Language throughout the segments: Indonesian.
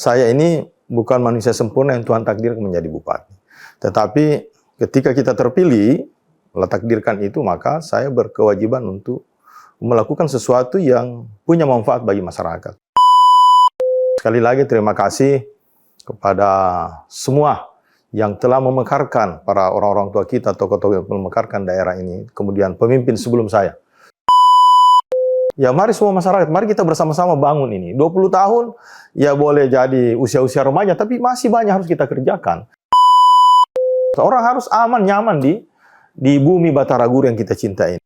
saya ini bukan manusia sempurna yang Tuhan takdirkan menjadi bupati. Tetapi ketika kita terpilih, Allah takdirkan itu, maka saya berkewajiban untuk melakukan sesuatu yang punya manfaat bagi masyarakat. Sekali lagi terima kasih kepada semua yang telah memekarkan para orang-orang tua kita, tokoh-tokoh yang memekarkan daerah ini, kemudian pemimpin sebelum saya. Ya mari semua masyarakat, mari kita bersama-sama bangun ini. 20 tahun, ya boleh jadi usia-usia remaja, tapi masih banyak harus kita kerjakan. Orang harus aman, nyaman di bumi Batara Guru yang kita cintai.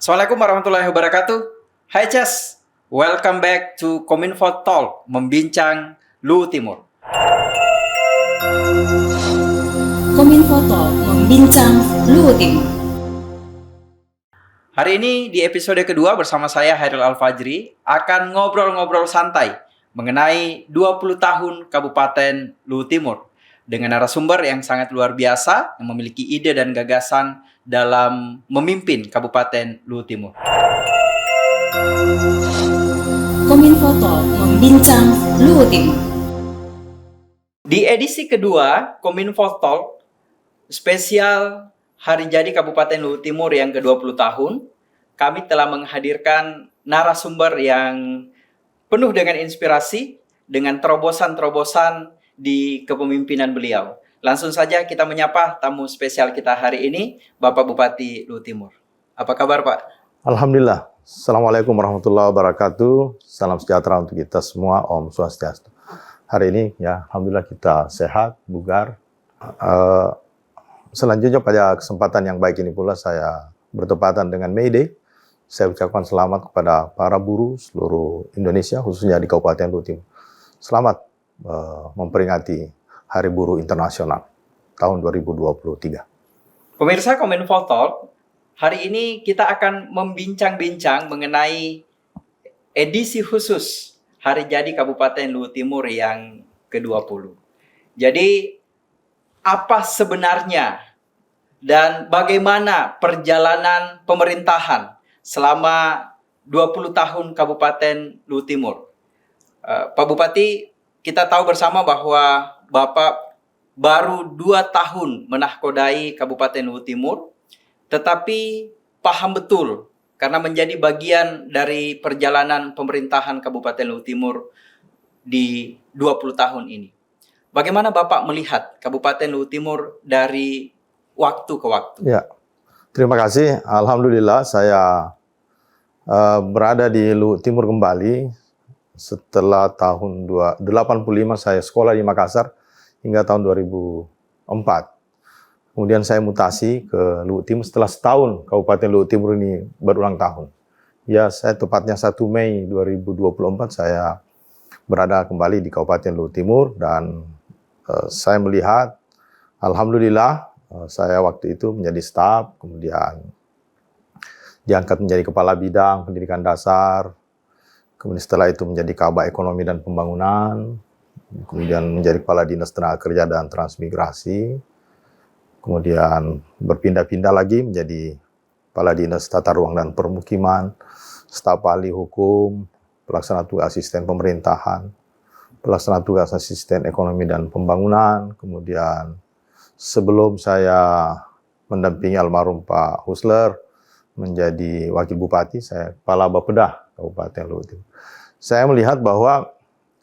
Assalamualaikum warahmatullahi wabarakatuh. Hai Ces, welcome back to Kominfo Talk, membincang Luhut Timur. Kominfo Talk, membincang Luhut Timur. Hari ini di episode kedua bersama saya Hairil Al-Fajri akan ngobrol-ngobrol santai mengenai 20 tahun Kabupaten Luhut Timur dengan narasumber yang sangat luar biasa yang memiliki ide dan gagasan dalam memimpin Kabupaten Luhut Timur. Kominfo Talk, membincang Luhut Timur. Di edisi kedua Kominfo Talk spesial Hari Jadi Kabupaten Luhut Timur yang ke-20 tahun, kami telah menghadirkan narasumber yang penuh dengan inspirasi, dengan terobosan-terobosan di kepemimpinan beliau. Langsung saja kita menyapa tamu spesial kita hari ini, Bapak Bupati Luhut Timur. Apa kabar, Pak? Alhamdulillah. Assalamualaikum warahmatullahi wabarakatuh. Salam sejahtera untuk kita semua. Om Swastiastu. Hari ini, ya, alhamdulillah kita sehat, bugar. Selanjutnya pada kesempatan yang baik ini pula saya bertepatan dengan May Day. Saya ucapkan selamat kepada para buruh seluruh Indonesia, khususnya di Kabupaten Luhut Timur. Selamat memperingati Hari Buruh Internasional tahun 2023. Pemirsa Kominfo Talk, hari ini kita akan membincang-bincang mengenai edisi khusus Hari Jadi Kabupaten Luhut Timur yang ke-20. Jadi, apa sebenarnya dan bagaimana perjalanan pemerintahan selama 20 tahun Kabupaten Luhut Timur? Pak Bupati, kita tahu bersama bahwa Bapak baru 2 tahun menahkodai Kabupaten Luhut Timur, tetapi paham betul karena menjadi bagian dari perjalanan pemerintahan Kabupaten Luhut Timur di 20 tahun ini. Bagaimana Bapak melihat Kabupaten Luhut Timur dari waktu ke waktu? Ya, terima kasih. Alhamdulillah saya berada di Luhut Timur kembali setelah tahun 85 saya sekolah di Makassar hingga tahun 2004. Kemudian saya mutasi ke Luhut Timur setelah setahun Kabupaten Luhut Timur ini berulang tahun. Ya, saya tepatnya 1 Mei 2024 saya berada kembali di Kabupaten Luhut Timur dan saya melihat, alhamdulillah, saya waktu itu menjadi staf, kemudian diangkat menjadi kepala bidang pendidikan dasar, kemudian setelah itu menjadi Kabak Ekonomi dan Pembangunan, kemudian menjadi kepala dinas tenaga kerja dan transmigrasi, kemudian berpindah-pindah lagi menjadi kepala dinas tata ruang dan permukiman, staf ahli hukum, pelaksana tugas asisten pemerintahan, pelaksana tugas asisten ekonomi dan pembangunan, kemudian sebelum saya mendampingi almarhum Pak Husler menjadi wakil bupati, saya kepala Bapeda Kabupaten Luhut Timur. Saya melihat bahwa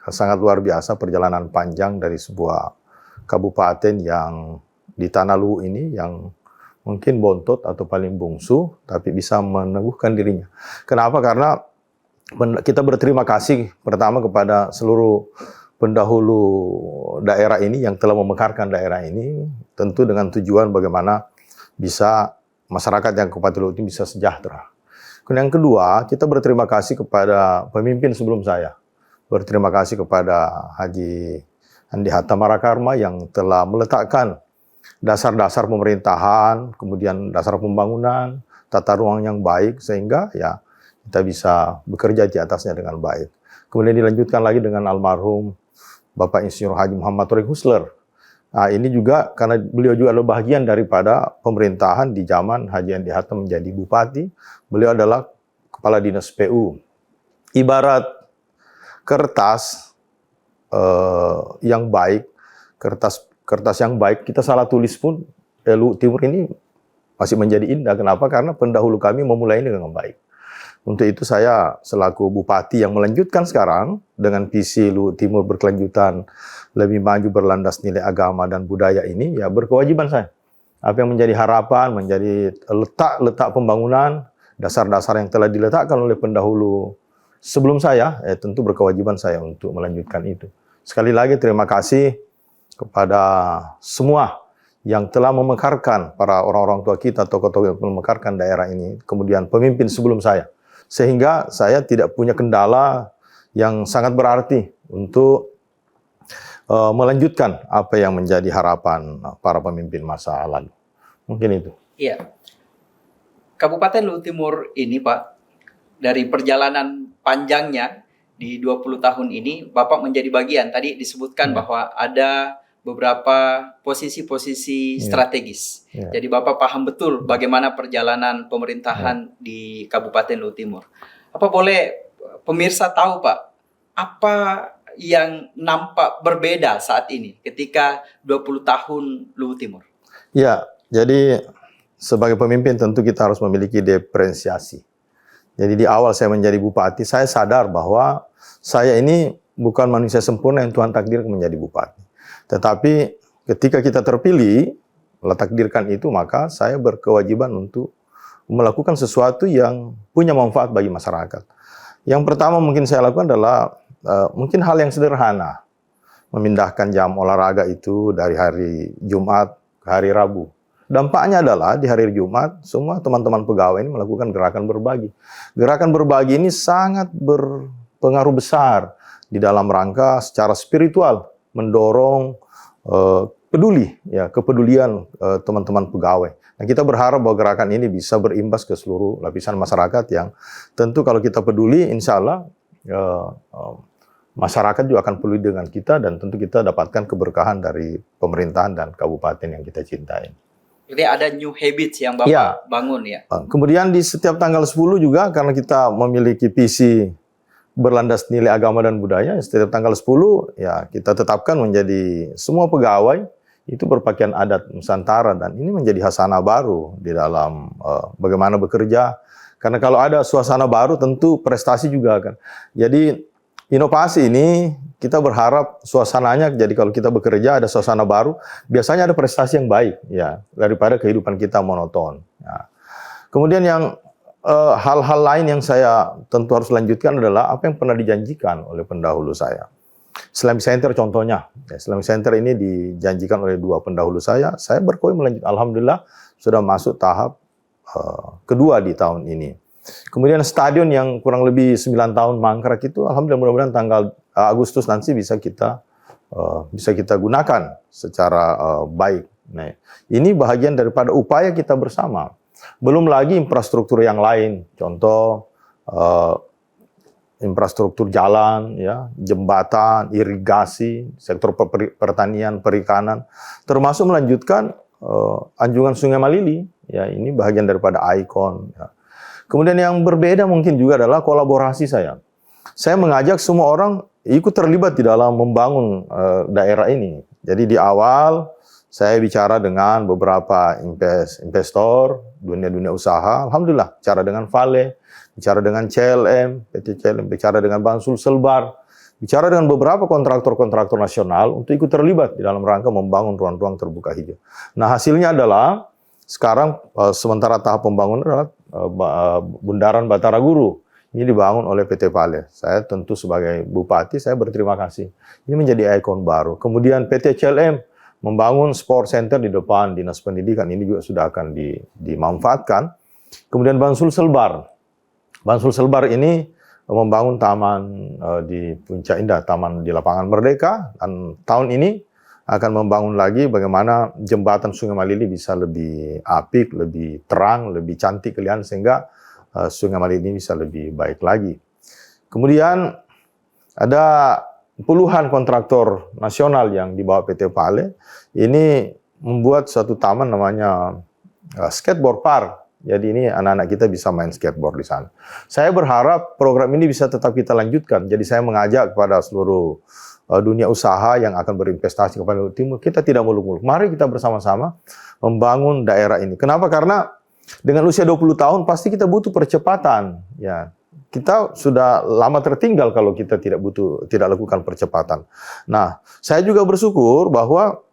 sangat luar biasa perjalanan panjang dari sebuah kabupaten yang di tanah Luhut ini yang mungkin bontot atau paling bungsu, tapi bisa meneguhkan dirinya. Kenapa? Karena kita berterima kasih pertama kepada seluruh pendahulu daerah ini yang telah memekarkan daerah ini, tentu dengan tujuan bagaimana bisa masyarakat yang Kabupaten Luhut ini bisa sejahtera. Kemudian yang kedua, kita berterima kasih kepada pemimpin sebelum saya. Berterima kasih kepada Haji Andi Hatta Marakarma yang telah meletakkan dasar-dasar pemerintahan, kemudian dasar pembangunan, tata ruang yang baik, sehingga ya kita bisa bekerja di atasnya dengan baik. Kemudian dilanjutkan lagi dengan almarhum Bapak Insinyur Haji Muhammad Torik Husler. Nah, ini juga karena beliau juga adalah bagian daripada pemerintahan di zaman Haji Andi Hatta menjadi bupati. Beliau adalah kepala dinas PU. Ibarat kertas yang baik, kertas yang baik, kita salah tulis pun Luhut Timur ini masih menjadi indah. Kenapa? Karena pendahulu kami memulai ini dengan baik. Untuk itu saya selaku bupati yang melanjutkan sekarang dengan visi Luhut Timur berkelanjutan, lebih maju berlandas nilai agama dan budaya ini, ya berkewajiban saya. Apa yang menjadi harapan, menjadi letak pembangunan, dasar-dasar yang telah diletakkan oleh pendahulu sebelum saya, tentu berkewajiban saya untuk melanjutkan itu. Sekali lagi terima kasih kepada semua yang telah memekarkan, para orang-orang tua kita, tokoh-tokoh yang memekarkan daerah ini, kemudian pemimpin sebelum saya. Sehingga saya tidak punya kendala yang sangat berarti untuk melanjutkan apa yang menjadi harapan para pemimpin masa lalu. Mungkin itu. Iya. Kabupaten Luhut Timur ini, Pak, dari perjalanan panjangnya di 20 tahun ini, Bapak menjadi bagian. Tadi disebutkan bahwa ada beberapa posisi-posisi strategis. Jadi Bapak paham betul bagaimana perjalanan pemerintahan di Kabupaten Luhut Timur. Apa boleh pemirsa tahu, Pak, apa yang nampak berbeda saat ini ketika 20 tahun Luhut Timur? Ya, jadi sebagai pemimpin tentu kita harus memiliki diferensiasi. Jadi di awal saya menjadi bupati, saya sadar bahwa saya ini bukan manusia sempurna yang Tuhan takdirkan menjadi bupati. Tetapi ketika kita terpilih, Allah takdirkan itu, maka saya berkewajiban untuk melakukan sesuatu yang punya manfaat bagi masyarakat. Yang pertama mungkin saya lakukan adalah mungkin hal yang sederhana, memindahkan jam olahraga itu dari hari Jumat ke hari Rabu. Dampaknya adalah di hari Jumat, semua teman-teman pegawai ini melakukan gerakan berbagi. Gerakan berbagi ini sangat berpengaruh besar di dalam rangka secara spiritual, mendorong kepedulian teman-teman pegawai. Nah, kita berharap bahwa gerakan ini bisa berimbas ke seluruh lapisan masyarakat yang tentu kalau kita peduli, insya Allah masyarakat juga akan peduli dengan kita dan tentu kita dapatkan keberkahan dari pemerintahan dan kabupaten yang kita cintai. Jadi ada new habits yang Bapak bangun ya? Kemudian di setiap tanggal 10 juga karena kita memiliki visi berlandas nilai agama dan budaya, setiap tanggal 10 ya kita tetapkan menjadi semua pegawai itu berpakaian adat Nusantara dan ini menjadi hasanah baru di dalam bagaimana bekerja. Karena kalau ada suasana baru tentu prestasi juga akan. Jadi inovasi ini kita berharap suasananya, jadi kalau kita bekerja ada suasana baru, biasanya ada prestasi yang baik ya daripada kehidupan kita monoton. Ya. Kemudian yang hal-hal lain yang saya tentu harus lanjutkan adalah apa yang pernah dijanjikan oleh pendahulu saya. Islamic Center contohnya, Islamic Center ini dijanjikan oleh dua pendahulu saya berkomitmen melanjutkan. Alhamdulillah sudah masuk tahap kedua di tahun ini. Kemudian stadion yang kurang lebih 9 tahun mangkrak itu, alhamdulillah mudah-mudahan tanggal Agustus nanti bisa kita gunakan secara baik. Nah, ini bahagian daripada upaya kita bersama. Belum lagi infrastruktur yang lain, contoh infrastruktur jalan, ya, jembatan, irigasi, sektor pertanian, perikanan, termasuk melanjutkan anjungan Sungai Malili. Ya, ini bahagian daripada ikon. Ya. Kemudian yang berbeda mungkin juga adalah kolaborasi saya. Saya mengajak semua orang ikut terlibat di dalam membangun daerah ini. Jadi di awal saya bicara dengan beberapa investor, dunia usaha. Alhamdulillah, bicara dengan Vale, bicara dengan CLM, PT CLM, bicara dengan Bansul Selbar, bicara dengan beberapa kontraktor-kontraktor nasional untuk ikut terlibat di dalam rangka membangun ruang-ruang terbuka hijau. Nah, hasilnya adalah sekarang sementara tahap pembangunan adalah Bundaran Batara Guru. Ini dibangun oleh PT Vale. Saya tentu sebagai bupati, saya berterima kasih. Ini menjadi ikon baru. Kemudian PT CLM membangun sport center di depan Dinas Pendidikan. Ini juga sudah akan dimanfaatkan. Kemudian Bansul Selbar. Bansul Selbar ini membangun taman di Puncak Indah, taman di Lapangan Merdeka. Dan tahun ini akan membangun lagi bagaimana jembatan Sungai Malili bisa lebih apik, lebih terang, lebih cantik kelihatan sehingga Sungai Malili ini bisa lebih baik lagi. Kemudian ada puluhan kontraktor nasional yang dibawa PT Vale ini membuat suatu taman namanya skateboard park Jadi ini anak-anak kita bisa main skateboard di sana. Saya berharap program ini bisa tetap kita lanjutkan. Jadi saya mengajak kepada seluruh dunia usaha yang akan berinvestasi kepada Luhut Timur, kita tidak muluk-muluk. Mari kita bersama-sama membangun daerah ini. Kenapa? Karena dengan usia 20 tahun pasti kita butuh percepatan. Ya, kita sudah lama tertinggal kalau kita tidak lakukan percepatan. Nah, saya juga bersyukur bahwa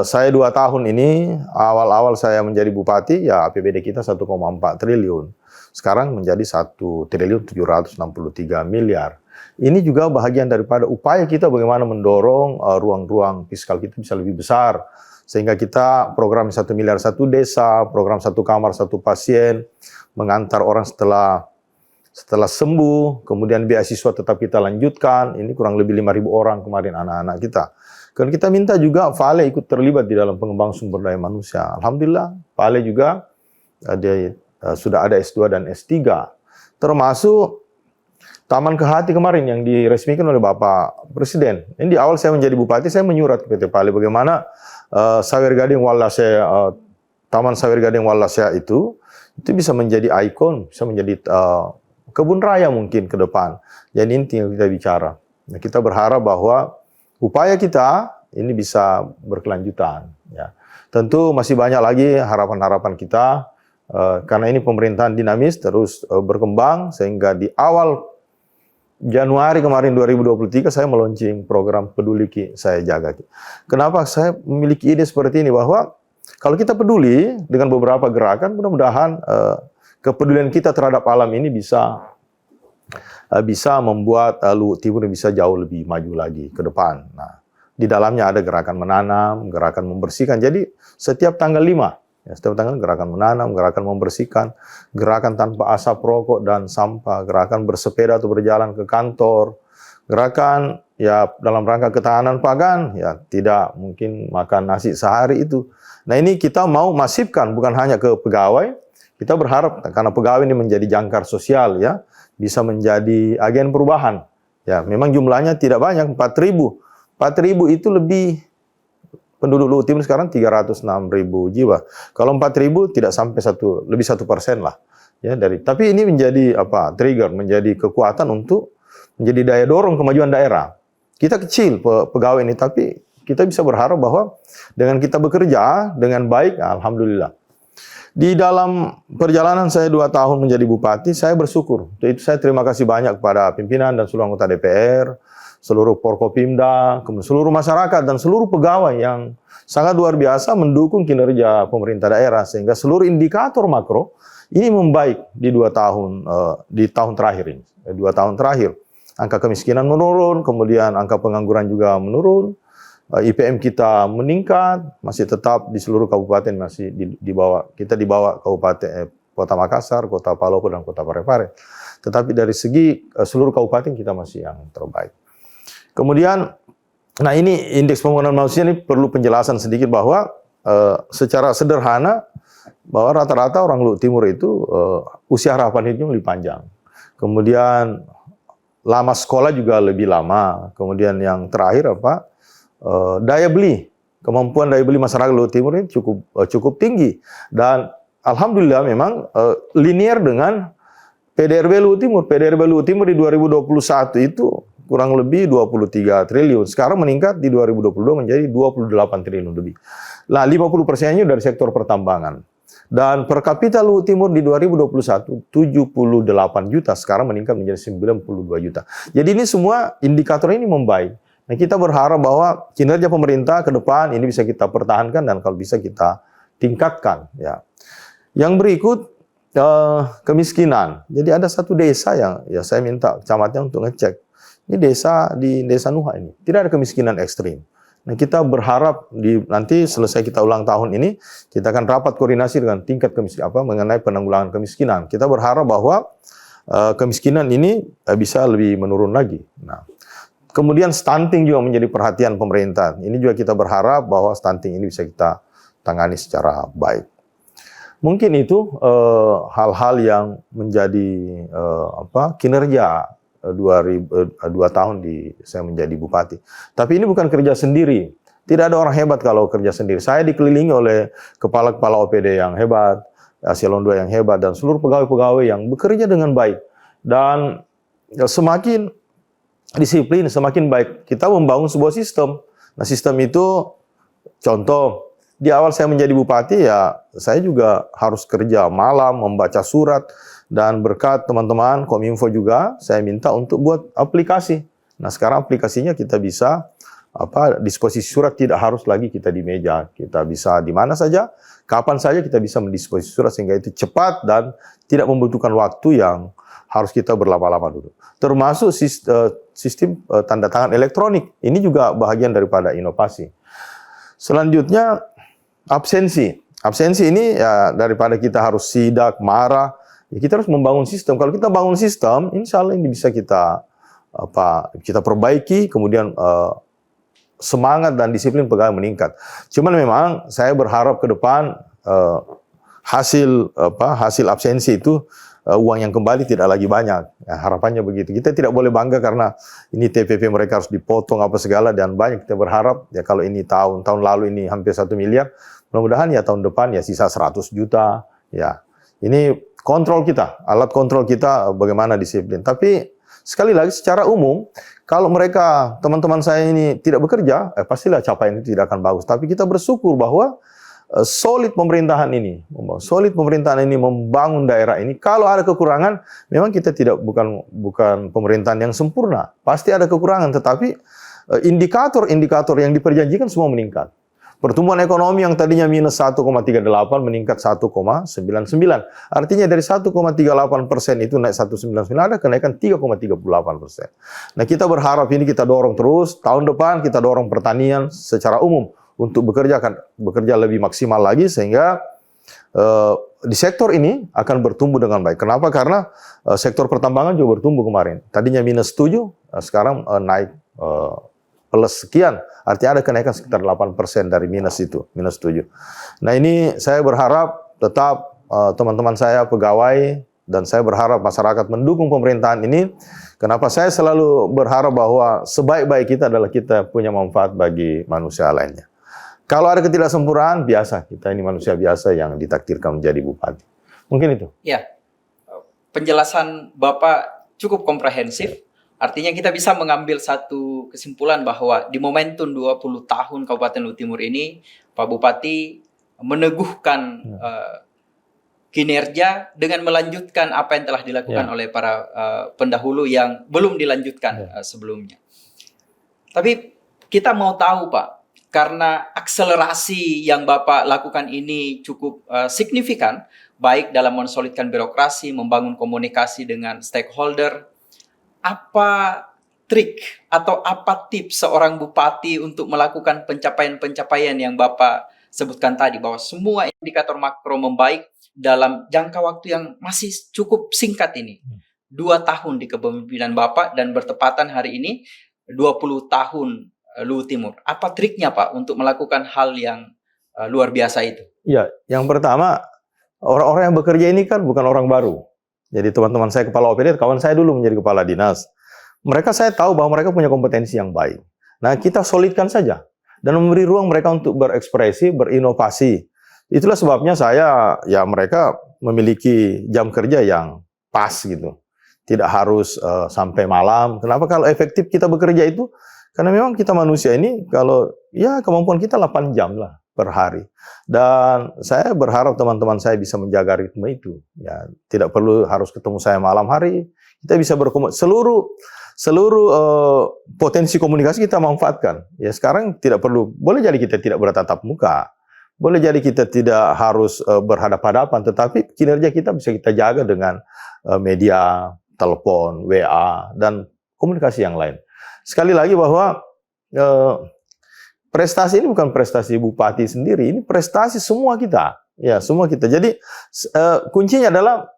saya 2 tahun ini, awal-awal saya menjadi bupati, ya APBD kita 1,4 triliun. Sekarang menjadi 1.763 miliar. Ini juga bahagian daripada upaya kita bagaimana mendorong ruang-ruang fiskal kita bisa lebih besar. Sehingga kita program 1 miliar 1 desa, program 1 kamar 1 pasien, mengantar orang setelah sembuh, kemudian beasiswa tetap kita lanjutkan. Ini kurang lebih 5.000 orang kemarin anak-anak kita. Dan kita minta juga Vale ikut terlibat di dalam pengembangan sumber daya manusia. Alhamdulillah, Vale juga sudah ada S2 dan S3. Termasuk Taman Kehati kemarin yang diresmikan oleh Bapak Presiden. Ini di awal saya menjadi bupati, saya menyurat ke PT Vale bagaimana Sawer Gading Wallasea, Taman Sawer Gading Wallasea itu bisa menjadi ikon, bisa menjadi kebun raya mungkin ke depan. Jadi ini tinggal kita bicara. Nah, kita berharap bahwa upaya kita ini bisa berkelanjutan. Ya. Tentu masih banyak lagi harapan-harapan kita, karena ini pemerintahan dinamis terus berkembang, sehingga di awal Januari kemarin 2023 saya meluncing program Peduli Ki Saya Jaga Ki. Kenapa saya memiliki ide seperti ini? Bahwa kalau kita peduli dengan beberapa gerakan, mudah-mudahan kepedulian kita terhadap alam ini bisa membuat Luhut Timur bisa jauh lebih maju lagi ke depan. Nah, di dalamnya ada gerakan menanam, gerakan membersihkan. Jadi setiap tanggal 5, ya, setiap tanggal gerakan menanam, gerakan membersihkan, gerakan tanpa asap rokok dan sampah, gerakan bersepeda atau berjalan ke kantor, gerakan ya dalam rangka ketahanan pangan, ya tidak mungkin makan nasi sehari itu. Nah, ini kita mau masifkan bukan hanya ke pegawai. Kita berharap karena pegawai ini menjadi jangkar sosial, ya, bisa menjadi agen perubahan. Ya, memang jumlahnya tidak banyak, 4.000. 4.000 itu lebih penduduk Luhut Timur sekarang 306.000 jiwa. Kalau 4.000 tidak sampai lebih 1% lah. Ya, tapi ini menjadi trigger, menjadi kekuatan untuk menjadi daya dorong kemajuan daerah. Kita kecil pegawai ini, tapi kita bisa berharap bahwa dengan kita bekerja dengan baik, alhamdulillah. Di dalam perjalanan saya 2 tahun menjadi bupati, saya bersyukur. Itu saya terima kasih banyak kepada pimpinan dan seluruh anggota DPR, seluruh Porkopimda, kemudian seluruh masyarakat dan seluruh pegawai yang sangat luar biasa mendukung kinerja pemerintah daerah, sehingga seluruh indikator makro ini membaik di 2 tahun di tahun terakhir ini. 2 tahun terakhir, angka kemiskinan menurun, kemudian angka pengangguran juga menurun. IPM kita meningkat, masih tetap di seluruh kabupaten masih di bawah kabupaten Kota Makassar, Kota Palopo dan Kota Parepare. Tetapi dari segi seluruh kabupaten kita masih yang terbaik. Kemudian, nah ini indeks pembangunan manusia ini perlu penjelasan sedikit bahwa secara sederhana bahwa rata-rata orang Luhut Timur itu usia harapan hidupnya lebih panjang. Kemudian lama sekolah juga lebih lama. Kemudian yang terakhir daya beli, kemampuan daya beli masyarakat Luhut Timur ini cukup tinggi, dan alhamdulillah memang linear dengan PDRB Luhut Timur. PDRB Luhut Timur di 2021 itu kurang lebih 23 triliun. Sekarang meningkat di 2022 menjadi 28 triliun lebih. Nah, 50%-nya dari sektor pertambangan. Dan per kapita Luhut Timur di 2021 78 juta, sekarang meningkat menjadi 92 juta. Jadi ini semua indikator ini membaik. Nah, kita berharap bahwa kinerja pemerintah ke depan ini bisa kita pertahankan dan kalau bisa kita tingkatkan. Ya. Yang berikut kemiskinan. Jadi ada satu desa yang saya minta camatnya untuk ngecek. Ini di desa Nuha ini tidak ada kemiskinan ekstrim. Nah, kita berharap nanti selesai kita ulang tahun ini kita akan rapat koordinasi dengan tingkat kemiskinan mengenai penanggulangan kemiskinan. Kita berharap bahwa kemiskinan ini bisa lebih menurun lagi. Nah, kemudian stunting juga menjadi perhatian pemerintah. Ini juga kita berharap bahwa stunting ini bisa kita tangani secara baik. Mungkin itu hal-hal yang menjadi kinerja 2 tahun saya menjadi bupati. Tapi ini bukan kerja sendiri. Tidak ada orang hebat kalau kerja sendiri. Saya dikelilingi oleh kepala-kepala OPD yang hebat, eselon 2 yang hebat, dan seluruh pegawai-pegawai yang bekerja dengan baik. Dan semakin disiplin, semakin baik. Kita membangun sebuah sistem. Nah, sistem itu, contoh, di awal saya menjadi bupati, ya saya juga harus kerja malam, membaca surat, dan berkat teman-teman Kominfo juga, saya minta untuk buat aplikasi. Nah, sekarang aplikasinya kita bisa disposisi surat tidak harus lagi kita di meja, kita bisa di mana saja, kapan saja kita bisa mendisposisi surat sehingga itu cepat dan tidak membutuhkan waktu yang harus kita berlama-lama dulu. Termasuk sistem tanda tangan elektronik, ini juga bahagian daripada inovasi. Selanjutnya absensi. Absensi ini ya daripada kita harus sidak, marah, ya kita harus membangun sistem. Kalau kita bangun sistem, insya Allah ini bisa kita perbaiki, kemudian semangat dan disiplin pegawai meningkat. Cuman memang saya berharap ke depan hasil absensi itu uang yang kembali tidak lagi banyak. Ya, harapannya begitu. Kita tidak boleh bangga karena ini TPP mereka harus dipotong apa segala, dan banyak kita berharap ya kalau ini tahun lalu ini hampir 1 miliar, mudah-mudahan ya tahun depan ya sisa 100 juta. Ya, ini kontrol kita, alat kontrol kita bagaimana disiplin. Tapi sekali lagi secara umum, kalau mereka, teman-teman saya ini tidak bekerja, pastilah capaian itu tidak akan bagus. Tapi kita bersyukur bahwa solid pemerintahan ini membangun daerah ini. Kalau ada kekurangan, memang kita bukan pemerintahan yang sempurna. Pasti ada kekurangan, tetapi indikator-indikator yang diperjanjikan semua meningkat. Pertumbuhan ekonomi yang tadinya minus 1,38 meningkat 1,99. Artinya dari 1,38% itu naik 1,99, ada kenaikan 3,38%. Nah, kita berharap ini kita dorong terus. Tahun depan kita dorong pertanian secara umum untuk bekerja lebih maksimal lagi sehingga di sektor ini akan bertumbuh dengan baik. Kenapa? Karena sektor pertambangan juga bertumbuh kemarin. Tadinya minus 7, sekarang naik plus sekian. Artinya ada kenaikan sekitar 8% dari minus itu, minus 7. Nah, ini saya berharap tetap teman-teman saya pegawai dan saya berharap masyarakat mendukung pemerintahan ini. Kenapa saya selalu berharap bahwa sebaik-baik kita adalah kita punya manfaat bagi manusia lainnya. Kalau ada ketidaksempurnaan, biasa. Kita ini manusia biasa yang ditakdirkan menjadi bupati. Mungkin itu. Ya, penjelasan Bapak cukup komprehensif. Artinya kita bisa mengambil satu kesimpulan bahwa di momentum 20 tahun Kabupaten Luwu Timur ini, Pak Bupati meneguhkan kinerja dengan melanjutkan apa yang telah dilakukan oleh para pendahulu yang belum dilanjutkan sebelumnya. Tapi kita mau tahu, Pak, karena akselerasi yang Bapak lakukan ini cukup signifikan, baik dalam mensolidkan birokrasi, membangun komunikasi dengan stakeholder, apa trik atau apa tips seorang bupati untuk melakukan pencapaian-pencapaian yang Bapak sebutkan tadi, bahwa semua indikator makro membaik dalam jangka waktu yang masih cukup singkat ini? 2 tahun di kepemimpinan Bapak dan bertepatan hari ini 20 tahun Luwu Timur. Apa triknya, Pak, untuk melakukan hal yang luar biasa itu? Ya, yang pertama, orang-orang yang bekerja ini kan bukan orang baru. Jadi teman-teman saya kepala OPD, kawan saya dulu menjadi kepala dinas. Mereka, saya tahu bahwa mereka punya kompetensi yang baik. Nah, kita solidkan saja dan memberi ruang mereka untuk berekspresi, berinovasi. Itulah sebabnya mereka memiliki jam kerja yang pas gitu. Tidak harus sampai malam. Kenapa? Kalau efektif kita bekerja itu, karena memang kita manusia ini, kalau kemampuan kita 8 jam lah per hari. Dan saya berharap teman-teman saya bisa menjaga ritme itu. Ya, tidak perlu harus ketemu saya malam hari. Kita bisa berkomunikasi. Seluruh potensi komunikasi kita manfaatkan. Ya, sekarang tidak perlu, boleh jadi kita tidak bertatap muka. Boleh jadi kita tidak harus berhadapan-hadapan, tetapi kinerja kita bisa kita jaga dengan media, telepon, WA, dan komunikasi yang lain. Sekali lagi bahwa prestasi ini bukan prestasi bupati sendiri, ini prestasi semua kita. Ya, semua kita. Jadi kuncinya adalah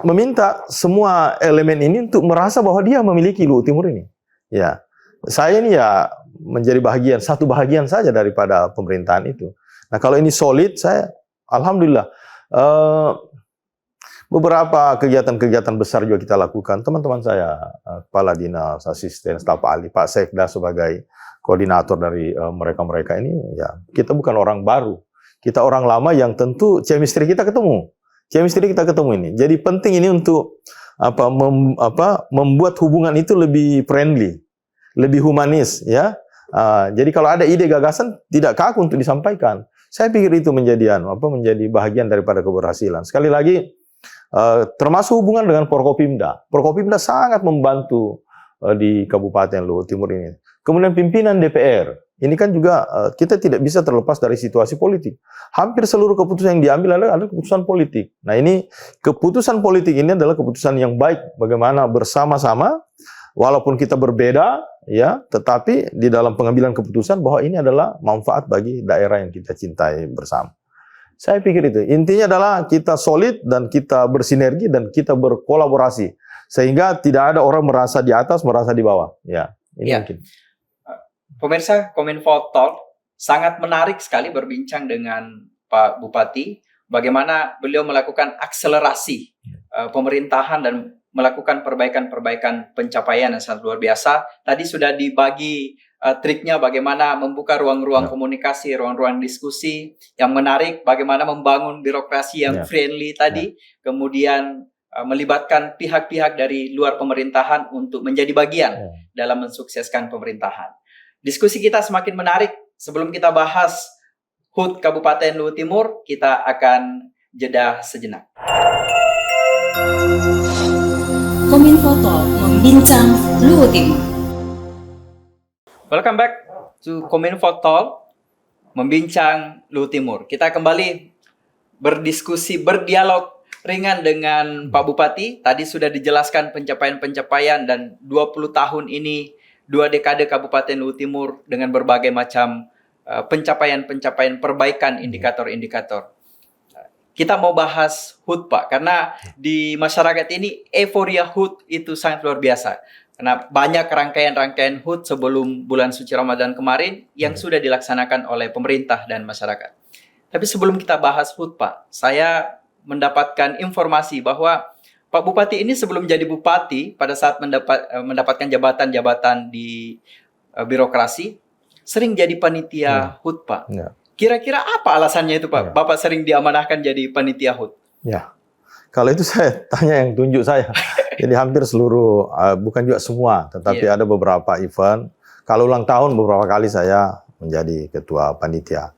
meminta semua elemen ini untuk merasa bahwa dia memiliki Luwu Timur ini. Ya, saya ini ya menjadi satu bahagian saja daripada pemerintahan itu. Nah, kalau ini solid, saya alhamdulillah beberapa kegiatan-kegiatan besar juga kita lakukan. Teman-teman saya, kepala dinas, asisten, staf ahli, Pak Sekda sebagai koordinator dari mereka-mereka ini, ya kita bukan orang baru. Kita orang lama yang tentu chemistry kita ketemu. Chemistry kita ketemu ini. Jadi penting ini untuk membuat hubungan itu lebih friendly, lebih humanis, ya. Jadi kalau ada ide gagasan tidak kaku untuk disampaikan. Saya pikir itu menjadi bahagian daripada keberhasilan. Sekali lagi, termasuk hubungan dengan Forkopimda. Forkopimda sangat membantu di Kabupaten Luhut Timur ini. Kemudian pimpinan DPR. Ini kan juga kita tidak bisa terlepas dari situasi politik. Hampir seluruh keputusan yang diambil adalah keputusan politik. Nah, ini keputusan politik ini adalah keputusan yang baik. Bagaimana bersama-sama, walaupun kita berbeda, ya, tetapi di dalam pengambilan keputusan bahwa ini adalah manfaat bagi daerah yang kita cintai bersama. Saya pikir itu. Intinya adalah kita solid dan kita bersinergi dan kita berkolaborasi. Sehingga tidak ada orang merasa di atas, merasa di bawah. Ya, ini mungkin. Pemirsa, Kominfo Talk sangat menarik sekali berbincang dengan Pak Bupati. Bagaimana beliau melakukan akselerasi pemerintahan dan melakukan perbaikan-perbaikan pencapaian yang sangat luar biasa. Tadi sudah dibagi triknya bagaimana membuka ruang-ruang komunikasi, ruang-ruang diskusi yang menarik, bagaimana membangun birokrasi yang friendly tadi, kemudian melibatkan pihak-pihak dari luar pemerintahan untuk menjadi bagian dalam mensukseskan pemerintahan. Diskusi kita semakin menarik. Sebelum kita bahas HUT Kabupaten Luhut Timur, kita akan jeda sejenak. Kominfo Talk membincang Luhut Timur. Welcome back to Kominfo Talk membincang Luhut Timur. Kita kembali berdiskusi, berdialog ringan dengan Pak Bupati. Tadi sudah dijelaskan pencapaian-pencapaian dan 20 tahun ini 2 dekade Kabupaten Luhut Timur dengan berbagai macam pencapaian-pencapaian perbaikan indikator-indikator. Kita mau bahas HUT, Pak, karena di masyarakat ini euforia HUT itu sangat luar biasa. Karena banyak rangkaian-rangkaian HUT sebelum bulan suci Ramadan kemarin yang sudah dilaksanakan oleh pemerintah dan masyarakat. Tapi sebelum kita bahas HUT, Pak, saya mendapatkan informasi bahwa Pak Bupati ini sebelum jadi bupati, pada saat mendapatkan jabatan-jabatan di birokrasi, sering jadi panitia HUT, Pak. Ya. Kira-kira apa alasannya itu, Pak? Ya. Bapak sering diamanahkan jadi panitia HUT. Ya, kalau itu saya tanya yang tunjuk saya. Jadi hampir seluruh, bukan juga semua, tetapi ada beberapa event. Kalau ulang tahun beberapa kali saya menjadi ketua panitia.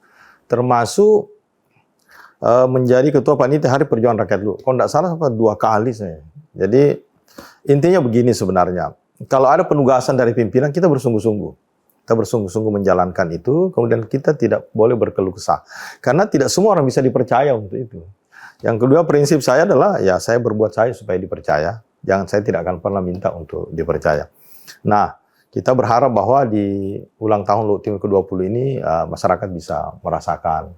Termasuk menjadi ketua panitia Hari Perjuangan Rakyat Luhut. Kalau tidak salah 2 kali saya. Jadi intinya begini sebenarnya. Kalau ada penugasan dari pimpinan, kita bersungguh-sungguh. Kita bersungguh-sungguh menjalankan itu, kemudian kita tidak boleh berkeluh kesah. Karena tidak semua orang bisa dipercaya untuk itu. Yang kedua, prinsip saya adalah, ya saya berbuat saya supaya dipercaya. Saya tidak akan pernah minta untuk dipercaya. Nah, kita berharap bahwa di ulang tahun Luhut Timur ke-20 ini, masyarakat bisa merasakan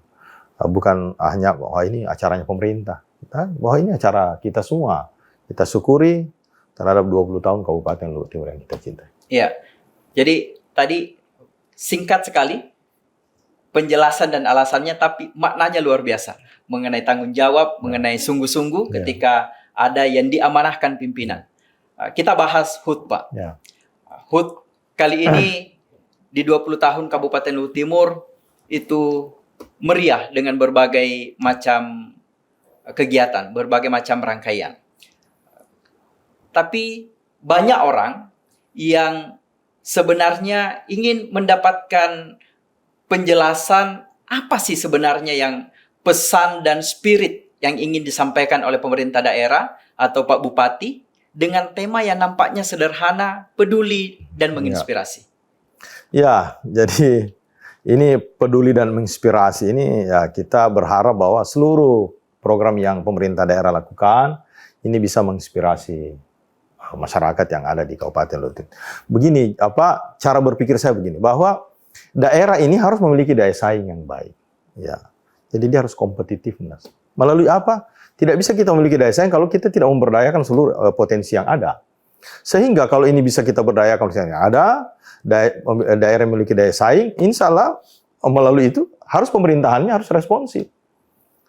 bukan hanya bahwa ini acaranya pemerintah, bahwa ini acara kita semua. Kita syukuri terhadap 20 tahun Kabupaten Luhut Timur yang kita cintai. Iya. Jadi tadi singkat sekali penjelasan dan alasannya, tapi maknanya luar biasa mengenai tanggung jawab, mengenai sungguh-sungguh ketika ada yang diamanahkan pimpinan. Kita bahas HUT, Pak. HUT kali ini di 20 tahun Kabupaten Luhut Timur itu meriah dengan berbagai macam kegiatan, berbagai macam rangkaian. Tapi banyak orang yang sebenarnya ingin mendapatkan penjelasan apa sih sebenarnya yang pesan dan spirit yang ingin disampaikan oleh pemerintah daerah atau Pak Bupati dengan tema yang nampaknya sederhana, peduli, dan menginspirasi. Ya, jadi ini peduli dan menginspirasi ini ya kita berharap bahwa seluruh program yang pemerintah daerah lakukan ini bisa menginspirasi masyarakat yang ada di Kabupaten Luhut. Begini, cara berpikir saya begini, bahwa daerah ini harus memiliki daya saing yang baik. Ya. Jadi dia harus kompetitif, Mas. Melalui apa? Tidak bisa kita memiliki daya saing kalau kita tidak memberdayakan seluruh potensi yang ada. Sehingga kalau ini bisa kita berdayakan potensi yang ada, daerah memiliki daya saing, insya Allah melalui itu harus pemerintahannya harus responsif.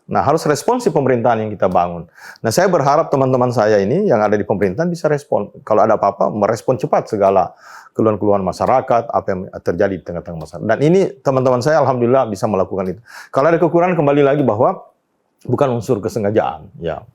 Nah, harus responsif pemerintahan yang kita bangun. Nah, saya berharap teman-teman saya ini yang ada di pemerintahan bisa respon. Kalau ada apa-apa, merespon cepat segala keluhan-keluhan masyarakat, apa yang terjadi di tengah-tengah masyarakat. Dan ini teman-teman saya alhamdulillah bisa melakukan itu. Kalau ada kekurangan, kembali lagi bahwa bukan unsur kesengajaan. Ya.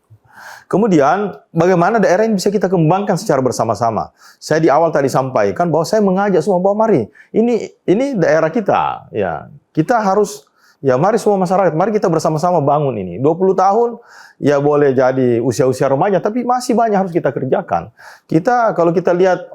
Kemudian, bagaimana daerah ini bisa kita kembangkan secara bersama-sama. Saya di awal tadi sampaikan bahwa saya mengajak semua bahwa mari, ini daerah kita. Ya, kita harus, ya mari semua masyarakat, mari kita bersama-sama bangun ini. 20 tahun, ya boleh jadi usia-usia remaja, tapi masih banyak harus kita kerjakan. Kalau kita lihat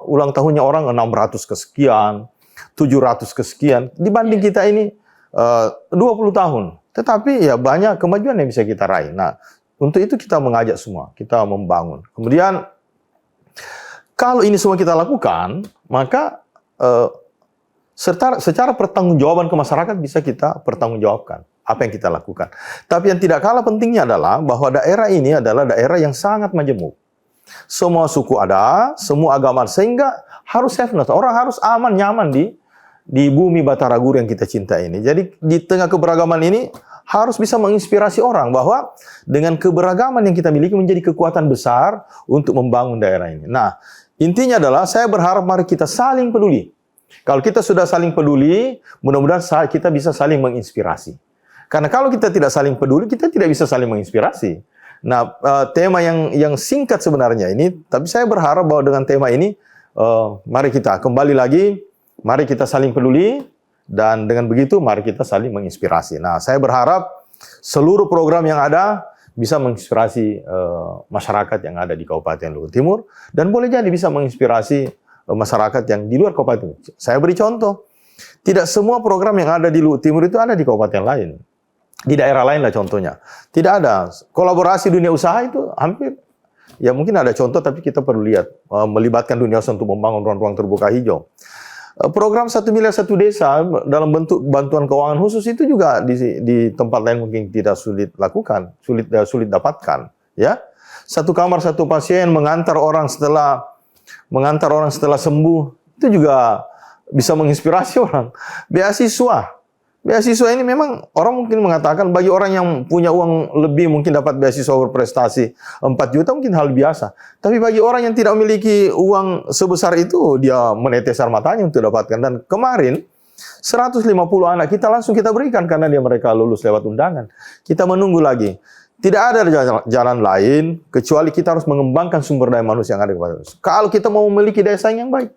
ulang tahunnya orang 600 kesekian, 700 kesekian, dibanding kita ini 20 tahun. Tetapi ya banyak kemajuan yang bisa kita raih. Nah, untuk itu kita mengajak semua, kita membangun. Kemudian, kalau ini semua kita lakukan, maka secara pertanggungjawaban ke masyarakat bisa kita pertanggungjawabkan apa yang kita lakukan. Tapi yang tidak kalah pentingnya adalah bahwa daerah ini adalah daerah yang sangat majemuk. Semua suku ada, semua agama, sehingga harus safeness. Orang harus aman, nyaman di bumi Batara Guru yang kita cinta ini. Jadi di tengah keberagaman ini harus bisa menginspirasi orang bahwa dengan keberagaman yang kita miliki menjadi kekuatan besar untuk membangun daerah ini. Nah, intinya adalah saya berharap mari kita saling peduli. Kalau kita sudah saling peduli, mudah-mudahan kita bisa saling menginspirasi. Karena kalau kita tidak saling peduli, kita tidak bisa saling menginspirasi. Nah, tema yang singkat sebenarnya ini, tapi saya berharap bahwa dengan tema ini, mari kita kembali lagi, mari kita saling peduli, dan dengan begitu mari kita saling menginspirasi. Nah, saya berharap seluruh program yang ada bisa menginspirasi masyarakat yang ada di Kabupaten Luhut Timur, dan boleh jadi bisa menginspirasi masyarakat yang di luar kabupaten. Saya beri contoh, tidak semua program yang ada di Luhut Timur itu ada di kabupaten lain. Di daerah lain lah contohnya. Tidak ada. Kolaborasi dunia usaha itu hampir, ya mungkin ada contoh tapi kita perlu lihat. Melibatkan dunia usaha untuk membangun ruang-ruang terbuka hijau. Program 1 miliar 1 desa dalam bentuk bantuan keuangan khusus itu juga di tempat lain mungkin tidak sulit lakukan, sulit dapatkan. Ya, 1 kamar 1 pasien mengantar orang setelah sembuh, itu juga bisa menginspirasi orang. Beasiswa ini memang orang mungkin mengatakan bagi orang yang punya uang lebih mungkin dapat beasiswa berprestasi 4 juta mungkin hal biasa. Tapi bagi orang yang tidak memiliki uang sebesar itu, dia menetes air matanya untuk dapatkan. Dan kemarin 150 anak kita langsung kita berikan karena mereka lulus lewat undangan. Kita menunggu lagi. Tidak ada jalan lain kecuali kita harus mengembangkan sumber daya manusia yang ada kepada kita. Kalau kita mau memiliki daya saing yang baik,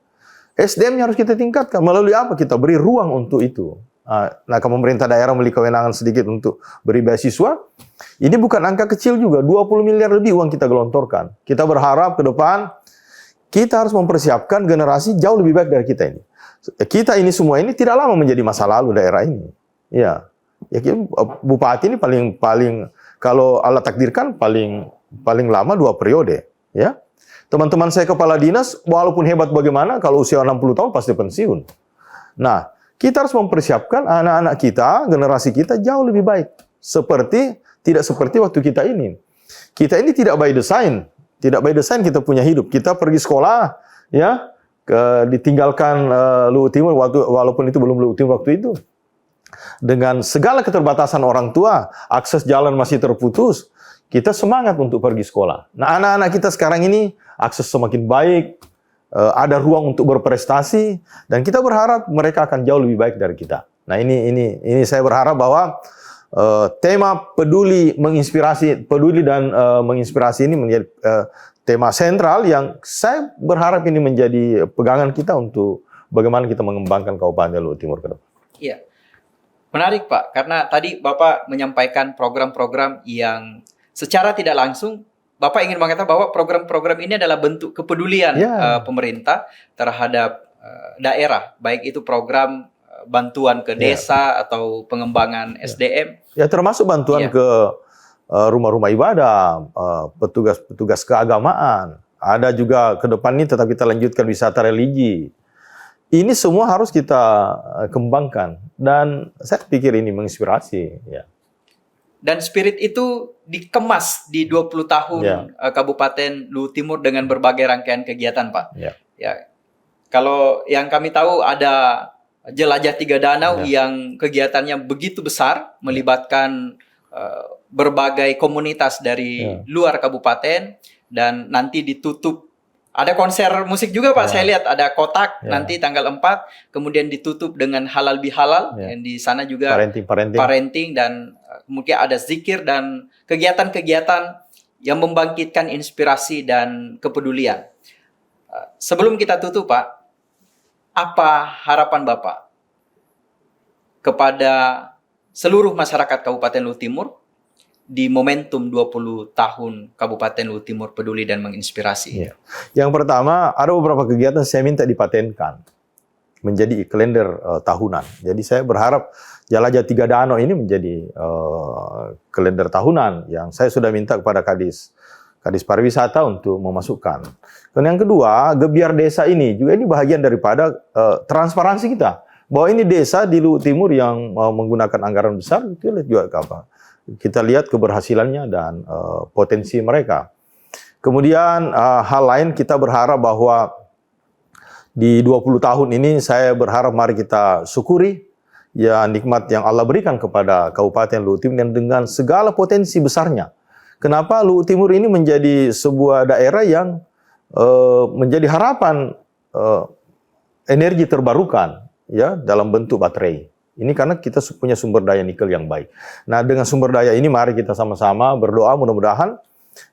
SDM-nya harus kita tingkatkan. Melalui apa? Kita beri ruang untuk itu. Nah, kalau pemerintah daerah memiliki kewenangan sedikit untuk beri beasiswa, ini bukan angka kecil juga. 20 miliar lebih uang kita gelontorkan. Kita berharap ke depan kita harus mempersiapkan generasi jauh lebih baik dari kita ini. Kita ini semua ini tidak lama menjadi masa lalu daerah ini. Ya, bupati ini paling kalau Allah takdirkan paling lama 2 periode, ya. Teman-teman saya kepala dinas walaupun hebat bagaimana kalau usia 60 tahun pasti pensiun. Nah, kita harus mempersiapkan anak-anak kita, generasi kita jauh lebih baik. Tidak seperti waktu kita ini. Kita ini tidak by design. Tidak by design kita punya hidup. Kita pergi sekolah, ya, ditinggalkan Luhut Timur walaupun itu belum Luhut Timur waktu itu. Dengan segala keterbatasan orang tua, akses jalan masih terputus, kita semangat untuk pergi sekolah. Nah, anak-anak kita sekarang ini akses semakin baik, ada ruang untuk berprestasi, dan kita berharap mereka akan jauh lebih baik dari kita. Nah, ini saya berharap bahwa tema peduli dan menginspirasi ini menjadi tema sentral yang saya berharap ini menjadi pegangan kita untuk bagaimana kita mengembangkan Kabupaten Luhut Timur ke depan. Iya. Menarik, Pak, karena tadi Bapak menyampaikan program-program yang secara tidak langsung Bapak ingin mengatakan bahwa program-program ini adalah bentuk kepedulian pemerintah terhadap daerah, baik itu program bantuan ke desa atau pengembangan SDM. Ya, termasuk bantuan ke rumah-rumah ibadah, petugas keagamaan. Ada juga ke depan ini tetap kita lanjutkan wisata religi. Ini semua harus kita kembangkan, dan saya pikir ini menginspirasi. Ya. Dan spirit itu dikemas di 20 tahun Kabupaten Luhut Timur dengan berbagai rangkaian kegiatan, Pak. Ya. Kalau yang kami tahu ada Jelajah 3 Danau yang kegiatannya begitu besar, melibatkan berbagai komunitas dari luar kabupaten, dan nanti ditutup. Ada konser musik juga Pak, saya lihat ada kotak nanti tanggal 4, kemudian ditutup dengan halal bihalal, yang di sana juga parenting dan mungkin ada zikir dan kegiatan-kegiatan yang membangkitkan inspirasi dan kepedulian. Sebelum kita tutup Pak, apa harapan Bapak kepada seluruh masyarakat Kabupaten Luhut Timur di momentum 20 tahun Kabupaten Luhut Timur peduli dan menginspirasi? Yang pertama, ada beberapa kegiatan saya minta dipatenkan menjadi kalender tahunan. Jadi saya berharap Jelajah Tiga Danau ini menjadi kalender tahunan yang saya sudah minta kepada Kadis Pariwisata untuk memasukkan. Dan yang kedua, Gebiar Desa ini juga ini bahagian daripada transparansi kita. Bahwa ini desa di Luhut Timur yang menggunakan anggaran besar, itu juga apa? Kita lihat keberhasilannya dan potensi mereka. Kemudian hal lain kita berharap bahwa di 20 tahun ini saya berharap mari kita syukuri ya nikmat yang Allah berikan kepada Kabupaten Luhut Timur dengan segala potensi besarnya. Kenapa Luhut Timur ini menjadi sebuah daerah yang menjadi harapan energi terbarukan ya dalam bentuk baterai. Ini karena kita punya sumber daya nikel yang baik. Nah, dengan sumber daya ini mari kita sama-sama berdoa mudah-mudahan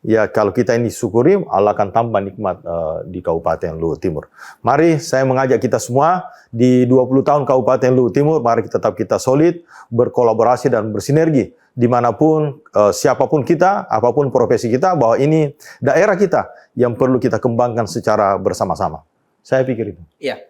ya kalau kita ini syukuri Allah akan tambah nikmat di Kabupaten Luhut Timur. Mari saya mengajak kita semua di 20 tahun Kabupaten Luhut Timur, mari tetap kita solid, berkolaborasi dan bersinergi dimanapun, siapapun kita, apapun profesi kita, bahwa ini daerah kita yang perlu kita kembangkan secara bersama-sama. Saya pikir itu. Iya,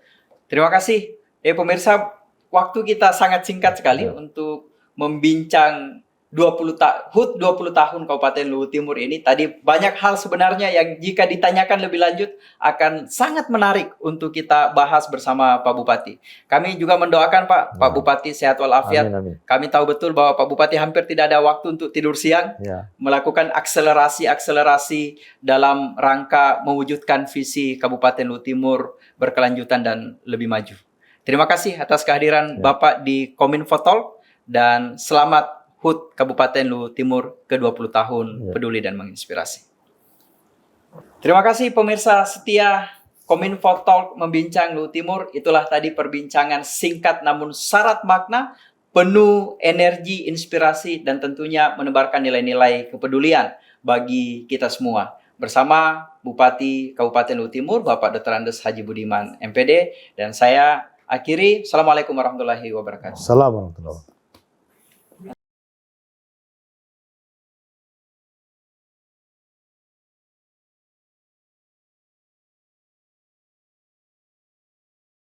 terima kasih. Pemirsa, waktu kita sangat singkat sekali untuk membincang 20 tahun Kabupaten Luhut Timur ini. Tadi banyak hal sebenarnya yang jika ditanyakan lebih lanjut akan sangat menarik untuk kita bahas bersama Pak Bupati. Kami juga mendoakan Pak Bupati sehat walafiat. Amin. Kami tahu betul bahwa Pak Bupati hampir tidak ada waktu untuk tidur siang, melakukan akselerasi dalam rangka mewujudkan visi Kabupaten Luhut Timur berkelanjutan dan lebih maju. Terima kasih atas kehadiran Bapak di Kominfo Talk dan selamat HUT Kabupaten Luhut Timur ke-20 tahun peduli dan menginspirasi. Terima kasih pemirsa setia Kominfo Talk membincang Luhut Timur. Itulah tadi perbincangan singkat namun syarat makna, penuh energi, inspirasi, dan tentunya menebarkan nilai-nilai kepedulian bagi kita semua. Bersama Bupati Kabupaten Luhut Timur, Bapak Dr. Andes Haji Budiman, MPD, dan saya akhiri. Assalamualaikum warahmatullahi wabarakatuh. Assalamualaikum warahmatullahi wabarakatuh.